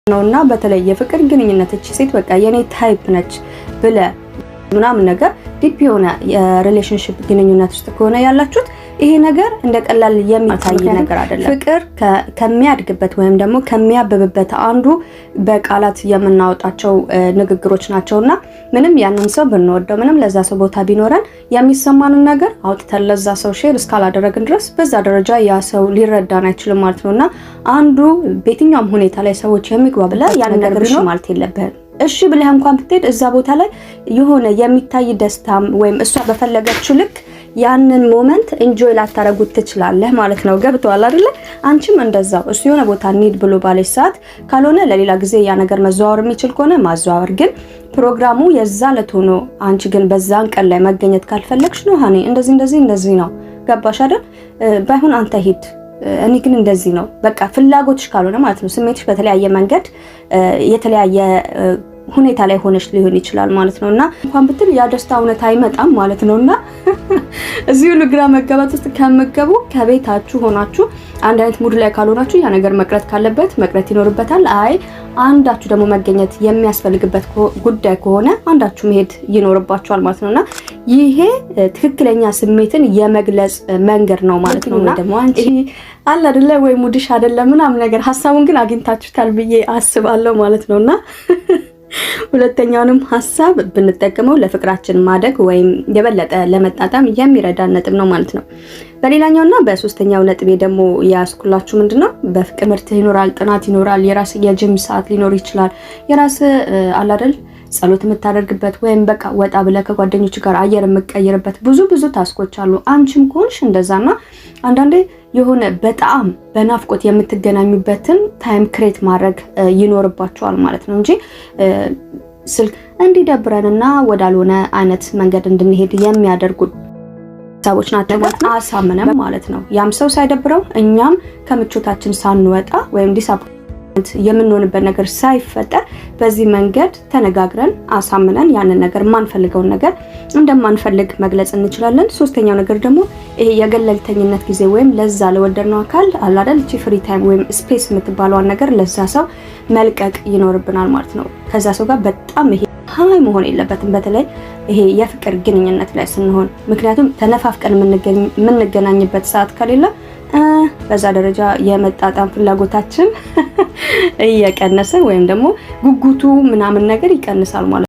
ነውና በተለይ የፍቅር ግንኙነት እቺ ሴት በቃ የኔ ታይፕ ነች ብለ ምናምን ነገር ዲፕ የሆነ የሪሌሽንሺፕ ግንኙነት ውስጥ ከሆነ ያላችሁት ይሄ ነገር እንደ ቀላል የሚታይ ነገር አይደለም። ፍቅር ከሚያድግበት ወይም ደግሞ ከሚያበብበት አንዱ በቃላት የምናወጣቸው ንግግሮች ናቸውና ምንም ያንን ሰው ብንወደው ምንም ለዛ ሰው ቦታ ቢኖረን የሚሰማንን ነገር አውጥተን ለዛ ሰው ሼር እስካላደረግን ድረስ በዛ ደረጃ ያ ሰው ሊረዳን አይችልም ማለት ነውና አንዱ በየትኛውም ሁኔታ ላይ ሰዎች የሚግባቡላ ያን ነገር ቢኖር ማለት የለብህም። እሺ ብለህ እንኳን ብትሄድ እዛ ቦታ ላይ የሆነ የሚታይ ደስታም ወይም እሷ በፈለገችው ልክ ያንን ሞመንት ኢንጆይ ላታረጉት ትችላለህ ማለት ነው። ገብቷል አይደል? አንቺም እንደዛው እሱ የሆነ ቦታ እንሂድ ብሎ ባለሽ ሰዓት ካልሆነ ለሌላ ጊዜ ያ ነገር መዘዋወር የሚችል ከሆነ ማዘዋወር፣ ግን ፕሮግራሙ የዛ ለት ሆኖ አንቺ ግን በዛን ቀን ላይ መገኘት ካልፈለግሽ ነው ሀኔ እንደዚህ ነው። ገባሽ አይደል? ባይሆን አንተ ሂድ እኔ ግን እንደዚህ ነው በቃ ፍላጎትሽ ካልሆነ ማለት ነው። ስሜትሽ በተለያየ መንገድ የተለያየ ሁኔታ ላይ ሆነሽ ሊሆን ይችላል ማለት ነውና እንኳን ብትል ያ ደስታ እውነት አይመጣም ማለት ነውና እዚሁ ልግራ መጋባት ውስጥ ከመገቡ ከቤታችሁ ሆናችሁ አንድ አይነት ሙድ ላይ ካልሆናችሁ ያ ነገር መቅረት ካለበት መቅረት ይኖርበታል። አይ አንዳችሁ ደግሞ መገኘት የሚያስፈልግበት ጉዳይ ከሆነ አንዳችሁ መሄድ ይኖርባችኋል ማለት ነውና ይሄ ትክክለኛ ስሜትን የመግለጽ መንገድ ነው ማለት ነውና ደግሞ አንቺ አለ አይደለ ወይ ሙድሽ አይደለ ምናምን ነገር ሐሳቡን ግን አግኝታችሁታል ብዬ አስባለሁ ማለት ነውና ሁለተኛውንም ሐሳብ ብንጠቀመው ለፍቅራችን ማደግ ወይም የበለጠ ለመጣጣም የሚረዳን ነጥብ ነው ማለት ነው። በሌላኛውና በሶስተኛው ነጥቤ ደግሞ ያስኩላችሁ ምንድነው በፍቅር ትምህርት ይኖራል፣ ጥናት ይኖራል፣ የራስ የጂም ሰዓት ሊኖር ይችላል፣ የራስ አላደል ጸሎት የምታደርግበት ወይም በቃ ወጣ ብለ ከጓደኞች ጋር አየር የምትቀይርበት ብዙ ታስኮች አሉ። አንቺም ኮንሽ እንደዛና አንዳንዴ የሆነ በጣም በናፍቆት የምትገናኙበትን ታይም ክሬት ማድረግ ይኖርባቸዋል ማለት ነው እንጂ ስልክ እንዲደብረንና ወዳልሆነ አይነት መንገድ እንድንሄድ የሚያደርጉ ሰዎች ናቸው ማለት ነው። አሳምነን ማለት ነው ያም ሰው ሳይደብረው እኛም ከምቾታችን ሳንወጣ ወይም ዲስአፖይንት የምንሆንበት ነገር ሳይፈጠር በዚህ መንገድ ተነጋግረን አሳምነን ያንን ነገር ማንፈልገውን ነገር እንደማንፈልግ መግለጽ እንችላለን። ሶስተኛው ነገር ደግሞ ይሄ የገለልተኝነት ጊዜ ወይም ለዛ ለወደድነው አካል አላደል እቺ ፍሪ ታይም ወይም ስፔስ የምትባለው ነገር ለዛ ሰው መልቀቅ ይኖርብናል ማለት ነው። ከዛ ሰው ጋር በጣም ይሄ ሃይ መሆን የለበትም በተለይ ይሄ የፍቅር ግንኙነት ላይ ስንሆን፣ ምክንያቱም ተነፋፍቀን የምንገናኝበት ሰዓት ከሌለ በዛ ደረጃ የመጣጣም ፍላጎታችን እየቀነሰ ወይም ደግሞ ጉጉቱ ምናምን ነገር ይቀንሳል ማለት ነው።